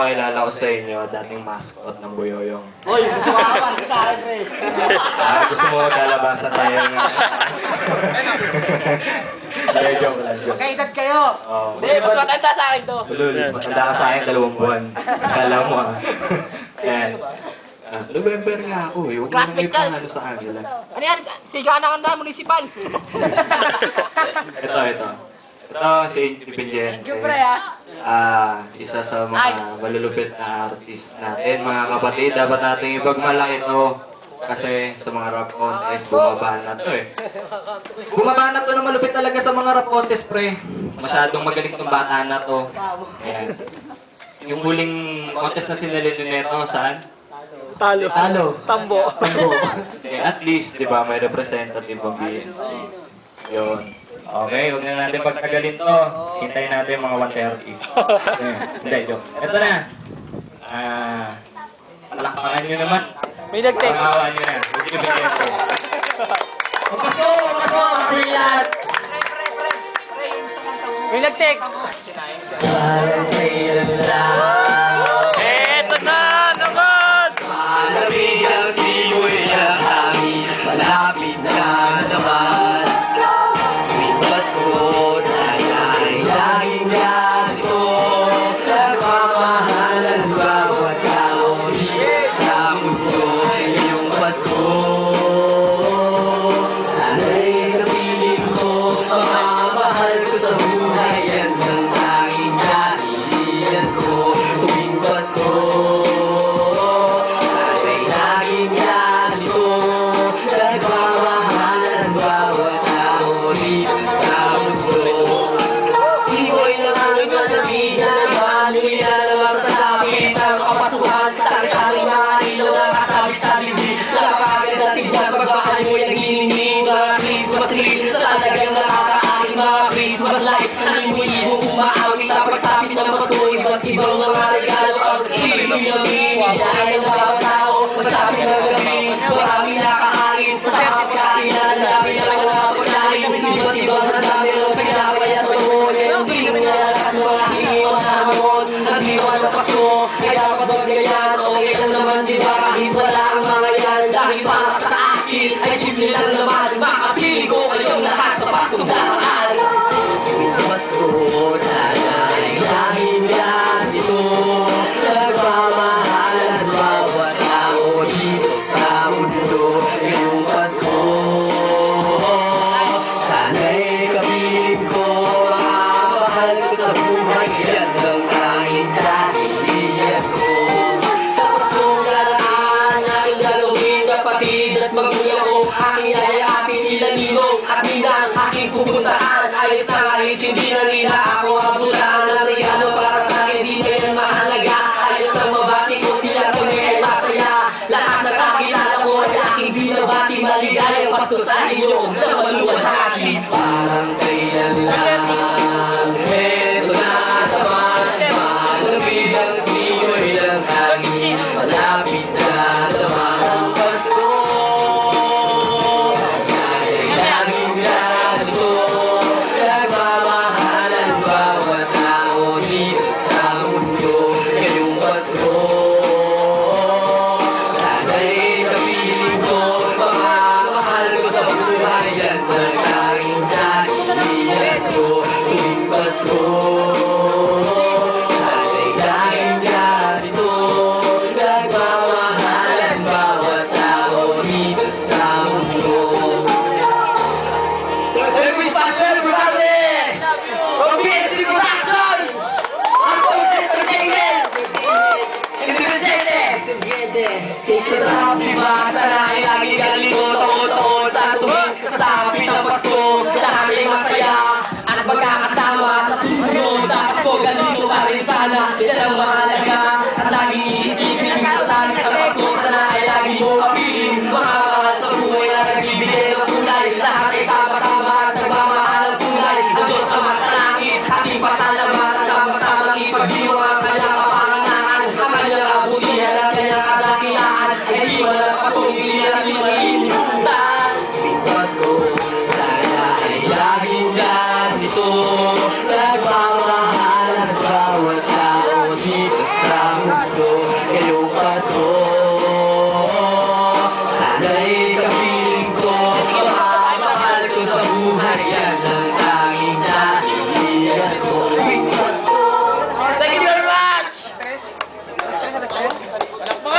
Pakilala ko sa inyo, dating mascot ng Buyoyong. Hoy, gusto ka naman sa akin, pre. Gusto mo magkalabasan tayo ng... Hindi, joke lang, joke. Magkaedad kayo. Oh. Hindi, mas matanda sa akin to. Ulul, matanda ka sa akin, 2 buwan. Akala mo ah. Ayan. November nga ako eh. Huwag mo Classmate nang ka. ipangalo sa kanila. Ano yan? Siga na kanda municipal. Ito. Ito si Independiente. Thank you, pre, ha? Isa sa mga malulupit na artist natin, mga kapatid. Dapat natin ipagmalaki ito. Kasi sa mga rap contest, bumabanat to eh. Bumabanat to na malupit talaga sa mga rap contest, pre. Masyadong magaling tong bata na to. Ayan. Yung huling contest na sinalin nito, saan? Talo. Tambo. Eh, at least, di ba, may representative ng BNC. Yun. Okay, huwag na natin pagtagalin to. Hintayin natin mga 1:30. Hindi, joke. Ito na. Palakpakan nyo naman. May nag-text. Pangawan nyo na. Huwag nyo bigyan ko. Pasko, Brilliant. May nag-text. Eto na naman! Malamig ang simoy ng hangin. Malapit na naman. Pasko, sana ay laging ganito. Nagmamahalan bawat tao dito sa mundo. Ngayong Pasko, sana'y napiling ko. Mamamahal ko sa buhay, yan ang tanging kahilingan ko. Tuwing Pasko, sana'y laging ganito. Nagmamahalan bawat tao dito sa mundo. Simoy lang ang malamigan, maluyan ang masasabit. Ang kapatuhan sa tangsaling mga ilaw na kasabit sa bibig. Napakagad na tignan, pagbahan mo yung nagniningning. Mga Christmas tree na talagang nakakaaling. Mga Christmas lights na limu-ibong umaawit sa pagsapit ng Pasko. Iba't ibang mga regalo ang ibig-ibig. Bigay ng bawat tao, pagsapit ng gabi. Marami nakakain sa kapakain na dami ng mga pagkain. Iba't ibang dami ng pagkain at pagkain. Ang bilang na lahat ng mga hiniwan na hamon. Nagdiwan ng Pasko, kaya dapat ganyan. Okay lang naman, di ba? Kahit wala ang mga yan. Dahil para sa akin ay simple lang naman. Makapiling ko kayong lahat sa Paskong daraan. Pasko, sana ay laging ganito. Nagmamahalan bawat tao dito sa mundo. Ngayong Pasko, sana'y kapiling ko. Mamamahal ko sa buhay, yan ang tanging kahilingan ko. Sa Paskong daraan, aking dalawing kapatid at magulang ko. Aking yayakapin sila ninong at ninang aking pupuntaan. Ayos na kahit hindi na nila ako abutan. Ang regalo para sa akin, di na yan mahalaga. Ayos na mabati ko sila, kami ay masaya. Lahat ng kakilala ko ay aking binabati. Maligayang Pasko sa inyo na maluwalhati. Parang kailan lang, eto na naman. Malamig ang simoy ng hangin. Malapit na naman ang Pasko. Sana'y laging ganito. Nagmamahalan bawat tao dito sa mundo. Ngayong Pasko, sana'y kapiling ko. Mamamahal ko sa buhay, yan ang tanging kahilingan ko. Tuwing Pasko, sana'y laging ganito. Nagmamahalan bawat tao dito sa mundo. Merry Pasko, everybody! From BSB Productions! Ang Boys Entertainment! Stay sarap, diba? Sana ay laging ganito. Taon-taon sa tuwing sasapit ang Pasko. Lahat ay masaya at magkakasama sa susunod na Pasko. Ganito pa rin sana, yan ang mahalaga. At laging iisipin sa sana ang Pasko. Sana ay laging mo kapiling. Makamahal sa buhay na nagbibigay ng kulay. Lahat ay sama-sama at nagmamahal ang kulay. Ang Diyos ama sa langit, ating pasalamatan. Sama-sama ipagdiwang ang kanyang kapanganaan. Ang kanyang kabutihan at kanyang kadakilaan. Ay di wala Pasko, hindi natin malimutan. Pasko, sana mundo ngayong Pasko. Sana'y